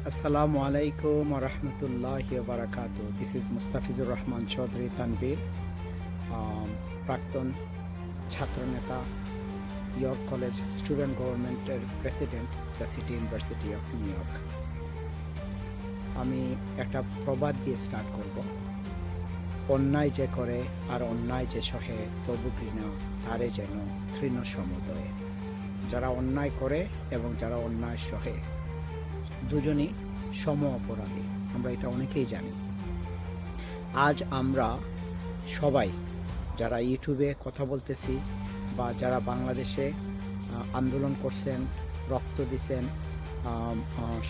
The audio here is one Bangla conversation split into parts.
Assalamu alaikum wa rahmatullahi wa barakatuh. This is Mustafizur Rahman Chaudhry Tanvir, প্রাক্তন ছাত্রনেতা, ইয়র্ক কলেজ স্টুডেন্ট গভর্নমেন্টের president, the city university of new York. আমি একটা প্রবাদ দিয়ে স্টার্ট করব। অন্যায় যে করে আর অন্যায় যে সহে, তবু ঘৃণা তারে যেন তৃণ সমুদয়ে। যারা অন্যায় করে এবং যারা অন্যায় সহে, দুজনই সম অপরাধী। আমরা এটা অনেকেই জানি। আজ আমরা সবাই যারা ইউটিউবে কথা বলতেছি বা যারা বাংলাদেশে আন্দোলন করছেন, রক্ত দিছেন,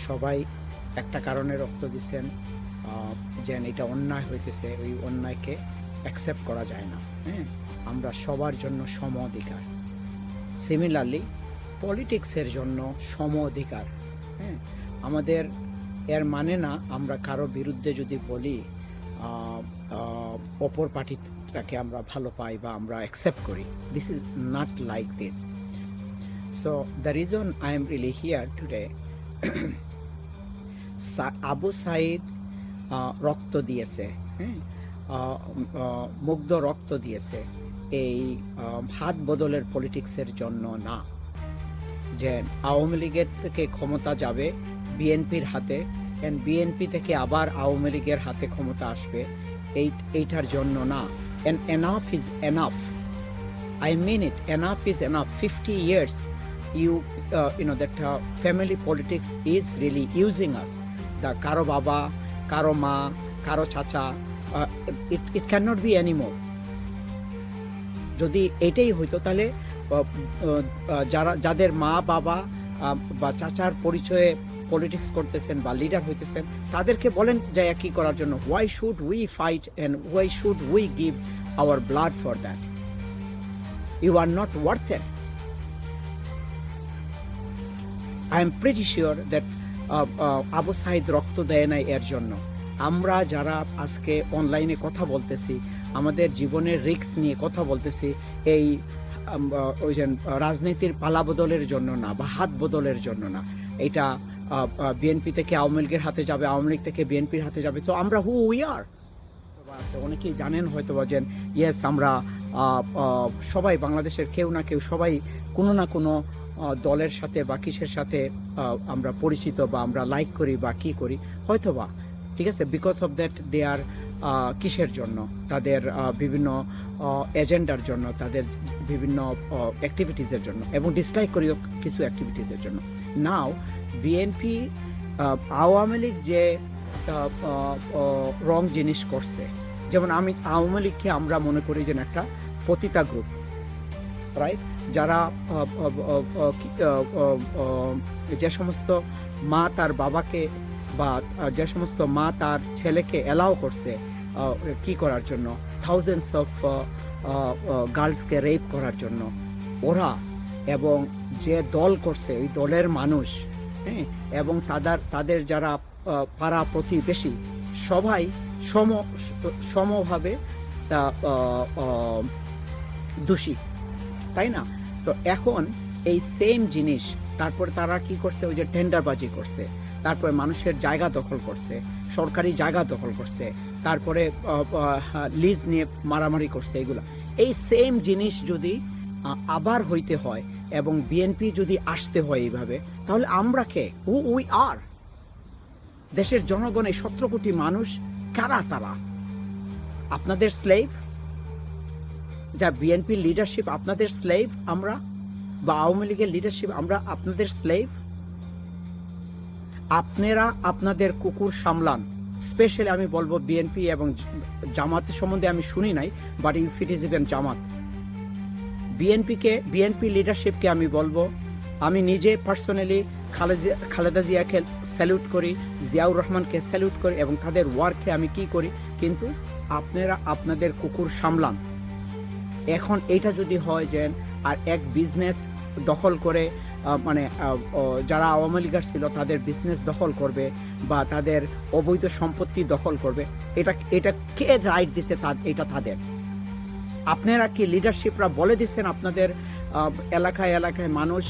সবাই একটা কারণে রক্ত দিছেন, যেন এটা অন্যায় হইতেছে, ওই অন্যায়কে অ্যাকসেপ্ট করা যায় না। আমরা সবার জন্য সম অধিকার। সিমিলারলি পলিটিক্সের জন্য সম অধিকার। আমাদের এর মানে না আমরা কারো বিরুদ্ধে যদি বলি অপর পার্টিটাকে আমরা ভালো পাই বা আমরা অ্যাকসেপ্ট করি। This is not like this. So the reason I am really here today, Abu Sayeed রক্ত দিয়েছে, মুগ্ধ রক্ত দিয়েছে এই হাত বদলের পলিটিক্সের জন্য না, যে আওয়ামী লীগের থেকে ক্ষমতা যাবে বিএনপির হাতে, এন্ড বিএনপি থেকে আবার আওয়ামী লীগের হাতে ক্ষমতা আসবে, এইটার জন্য না। And enough is enough. I mean it. Enough is enough. 50 years, that family politics is really using us. The karo baba, karo ma, karo chacha, it cannot be anymore. যদি এটাই হইতো তাহলে যাদের মা বাবা বা চাচার পরিচয়ে পলিটিক্স করতেছেন বা লিডার হইতেছেন, তাদেরকে বলেন যে কি করার জন্য। Why should we fight and why should we give our blood for that? You are not worth it. I am pretty sure that Abu Sayeed রক্ত দেয় নাই এর জন্য। আমরা যারা আজকে অনলাইনে কথা বলতেছি, আমাদের জীবনের রিস্ক নিয়ে কথা বলতেছি, এই ওই যে রাজনীতির পালা বদলের জন্য না বা হাত বদলের জন্য না। এটা বিএনপি থেকে আওয়ামী লীগের হাতে যাবে, আওয়ামী লীগ থেকে বিএনপির হাতে যাবে। তো আমরা হু উই আর, অনেকেই জানেন হয়তো বা যে ইয়েস, আমরা সবাই বাংলাদেশের কেউ না কেউ সবাই কোনো না কোনো দলের সাথে বা কিসের সাথে আমরা পরিচিত বা আমরা লাইক করি বা কি করি হয়তো বা, ঠিক আছে। বিকজ অফ দ্যাট দে আর কিসের জন্য, তাদের বিভিন্ন এজেন্ডার জন্য, তাদের বিভিন্ন অ্যাক্টিভিটিসের জন্য, এবং ডিসলাইক করিও কিছু অ্যাক্টিভিটিসের জন্য। নাও বিএনপি আওয়ামী লীগ যে রং জিনিস করছে, যেমন আওয়ামী লীগকে আমরা মনে করি যে একটা পতিতা গ্রুপ, রাইট? যারা যে সমস্ত মা তার বাবাকে বা যে সমস্ত মা তার ছেলেকে অ্যালাউ করছে কি করার জন্য, থাউজেন্ডস অফ গার্লসকে রেপ করার জন্য, ওরা এবং যে দল করছে ওই দলের মানুষ, এবং তাদের যারা পাড়া প্রতিবেশী, সবাই সমভাবে দোষী, তাই না? তো এখন এই সেম জিনিস তারপর তারা কি করছে, ওই যে টেন্ডারবাজি করছে, তারপরে মানুষের জায়গা দখল করছে, সরকারি জায়গা দখল করছে, তারপরে লিজ নিয়ে মারামারি করছে। এগুলা এই সেম জিনিস যদি আবার হইতে হয় এবং বিএনপি যদি আসতে হয় এইভাবে, তাহলে আমরা কে? Who we are? দেশের জনগণ, এই 17 কোটি মানুষ কারা? তারা আপনাদের স্লেভ? যা বিএনপির লিডারশিপ আপনাদের স্লেভ আমরা, বা আওয়ামী লীগের লিডারশিপ আমরা আপনাদের স্লেভ? আপনারা আপনাদের কুকুর সামলান। স্পেশালি আমি বলবো বিএনপি এবং জামাতের সম্বন্ধে আমি শুনি নাই, but if it is even Jamaat, BNP লিডারশিপকে আমি বলবো, আমি নিজে পার্সোনালি খালেদা জিয়াকে স্যালুট করি, জিয়াউর রহমানকে স্যালুট করি, এবং তাদের ওয়ার্ককে আমি কি করি, কিন্তু আপনারা আপনাদের কুকুর সামলান। এখন এইটা যদি হয় যে আর এক বিজনেস দখল করে, মানে যারা আওয়ামী লীগার ছিল তাদের বিজনেস দখল করবে বা তাদের অবৈধ সম্পত্তি দখল করবে, এটা কে রাইট দিছে? এটা তাদের। আপনারা কি লিডারশিপরা বলে দিচ্ছেন আপনাদের এলাকায় এলাকায় মানুষ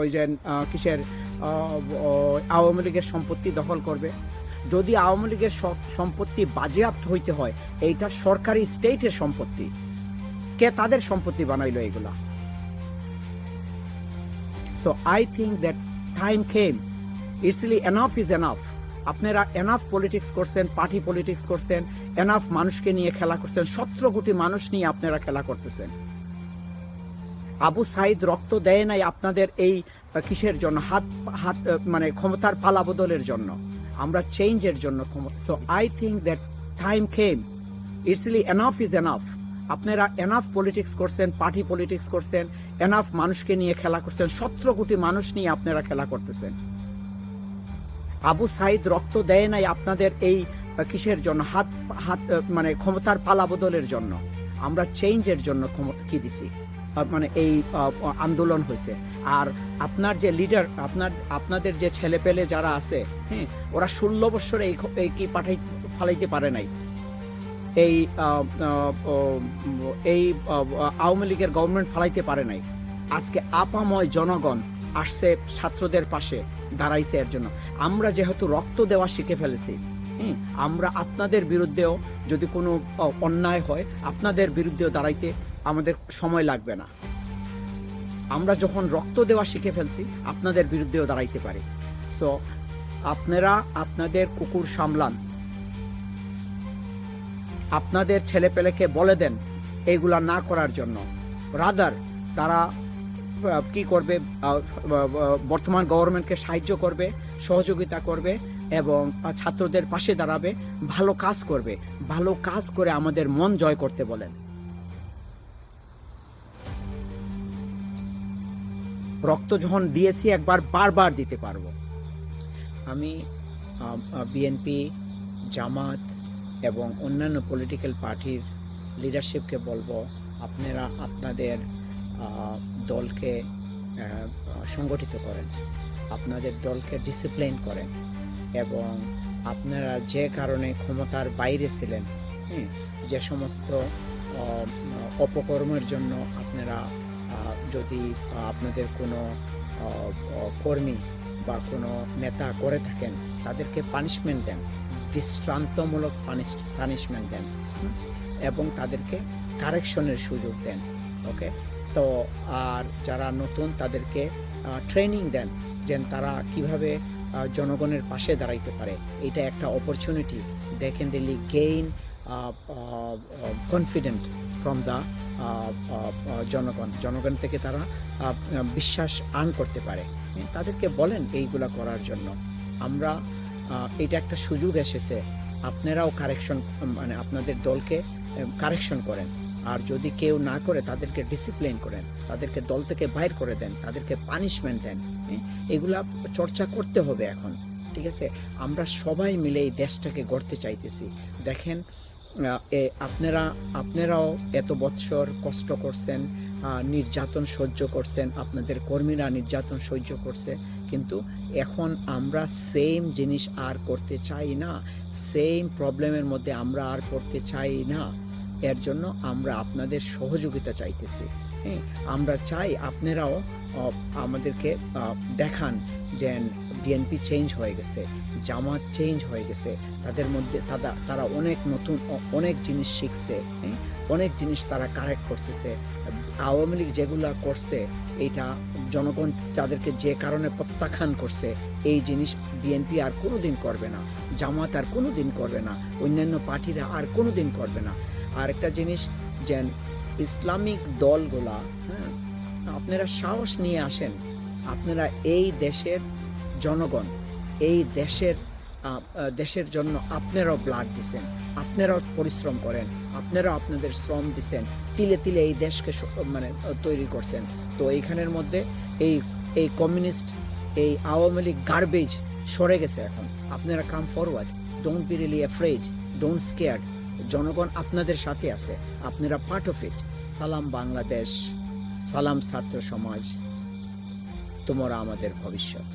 ওই যে কিসের আওয়ামী লীগের সম্পত্তি দখল করবে। যদি আওয়ামী লীগের সম্পত্তি বাজেয়াপ্ত হইতে হয়, এইটা সরকারি স্টেটের সম্পত্তি, কে তাদের সম্পত্তি বানাইলো এগুলা? So I think that time came, ইটসলি এনাফ ইজ এনাফ। আপনারা এনাফ পলিটিক্স করছেন, পার্টি পলিটিক্স করছেন, এনাফ মানুষকে নিয়ে খেলা করছেন, 17 কোটি মানুষ নিয়ে আপনারা খেলা করতেছেন। আবু সাইদ রক্ত দেয় নাই আপনাদের এই কিসের জন্য? হাত হাত মানে ক্ষমতার পালা বদলের জন্য, আমরা চেঞ্জের জন্য। So I think that time came, ইটসলি এনাফ ইজ এনাফ। আপনারা এনাফ পলিটিক্স করছেন, পার্টি পলিটিক্স করছেন, এনাফ মানুষকে নিয়ে খেলা করছেন, 17 কোটি মানুষ নিয়ে আপনারা খেলা করতেছেন। আবু সাইদ রক্ত দেয় নাই আপনাদের এই কিসের জন্য? হাত হাত মানে ক্ষমতার পালা বদলের জন্য, আমরা চেঞ্জের জন্য কি দিছি, মানে এই আন্দোলন হয়েছে। আর আপনার যে লিডার, আপনাদের যে ছেলে পেলে যারা আছে, হ্যাঁ, ওরা 16 বছরে এই কি ফালাইতে পারে নাই। এই আওয়ামী লীগের গভর্নমেন্ট ফালাইতে পারে নাই। আজকে আপাময় জনগণ আসছে ছাত্রদের পাশে দাঁড়াইছে এর জন্য। আমরা যেহেতু রক্ত দেওয়া শিখে ফেলেছি, আমরা আপনাদের বিরুদ্ধেও যদি কোনো অন্যায় হয়, আপনাদের বিরুদ্ধেও দাঁড়াইতে আমাদের সময় লাগবে না। আমরা যখন রক্ত দেওয়া শিখে ফেলছি, আপনাদের বিরুদ্ধেও দাঁড়াইতে পারি। সো আপনারা আপনাদের কুকুর সামলান, আপনাদের ছেলেপেলেকে বলে দেন এইগুলা না করার জন্য। রাদার তারা কি করবে? বর্তমান গভর্নমেন্টকে সাহায্য করবে, সহযোগিতা করবে এবং ছাত্রদের পাশে দাঁড়াবে, ভালো কাজ করবে। ভালো কাজ করে আমাদের মন জয় করতে বলেন। রক্ত যখন দিয়েছি একবার, বারবার দিতে পারবো। আমি বিএনপি, জামাত এবং অন্যান্য পলিটিক্যাল পার্টির লিডারশিপকে বলবো, আপনারা আপনাদের দলকে সংগঠিত করেন, আপনাদের দলকে ডিসিপ্লিন করেন এবং আপনারা যে কারণে ক্ষমতার বাইরে ছিলেন, যে সমস্ত অপকর্মের জন্য আপনারা যদি আপনাদের কোনো কর্মী বা কোনো নেতা করে থাকেন, তাদেরকে পানিশমেন্ট দেন, দৃষ্টান্তমূলক পানিশমেন্ট দেন এবং তাদেরকে কারেকশনের সুযোগ দেন। ওকে, তো আর যারা নতুন তাদেরকে ট্রেনিং দেন, যেন তারা কিভাবে জনগণের পাশে দাঁড়াইতে পারে। এটা একটা opportunity. They can really gain confident from the জনগণ থেকে তারা বিশ্বাস আর্ন করতে পারে। তাদেরকে বলেন এইগুলা করার জন্য। আমরা এটা একটা সুযোগ এসেছে, আপনারাও কারেকশন, মানে আপনাদের দলকে কারেকশন করেন। আর যদি কেউ না করে, তাদেরকে ডিসিপ্লিন করেন, তাদেরকে দল থেকে বাইর করে দেন, তাদেরকে পানিশমেন্ট দেন। এগুলা চর্চা করতে হবে এখন, ঠিক আছে? আমরা সবাই মিলে এই দেশটাকে গড়তে চাইতেছি। দেখেন, আপনারাও এত বৎসর কষ্ট করছেন, নির্যাতন সহ্য করছেন, আপনাদের কর্মীরা নির্যাতন সহ্য করছে, কিন্তু এখন আমরা সেম জিনিস আর করতে চাই না, সেম প্রবলেমের মধ্যে আমরা আর পড়তে চাই না। এর জন্য আমরা আপনাদের সহযোগিতা চাইতেছি। আমরা চাই আপনারাও আমাদেরকে দেখান যে বিএনপি চেঞ্জ হয়ে গেছে, জামাত চেঞ্জ হয়ে গেছে, তাদের মধ্যে তারা অনেক নতুন অনেক জিনিস শিখছে, অনেক জিনিস তারা কারেক্ট করতেছে। আওয়ামী লীগ যেগুলো করছে, এটা জনগণ তাদেরকে যে কারণে প্রত্যাখ্যান করছে, এই জিনিস বিএনপি আর কোনো দিন করবে না, জামাত আর কোনো দিন করবে না, অন্যান্য পার্টিরা আর কোনো দিন করবে না। আর একটা জিনিস, যে ইসলামিক দলগুলা, আপনারা সাহস নিয়ে আসেন। আপনারা এই দেশের জনগণ, এই দেশের জন্য আপনারাও ব্লাড দিচ্ছেন, আপনারাও পরিশ্রম করেন, আপনারাও আপনাদের শ্রম দিচ্ছেন, তিলে তিলে এই দেশকে মানে তৈরি করছেন। তো এইখানের মধ্যে এই কমিউনিস্ট, এই আওয়ামী লীগ গার্বেজ সরে গেছে এখন। আপনারা come forward, don't be really afraid, don't scared. জনগণ আপনাদের সাথে আছে, আপনারা পার্ট অফ ইট। সালাম বাংলাদেশ, সালাম ছাত্র সমাজ, তোমরা আমাদের ভবিষ্যৎ।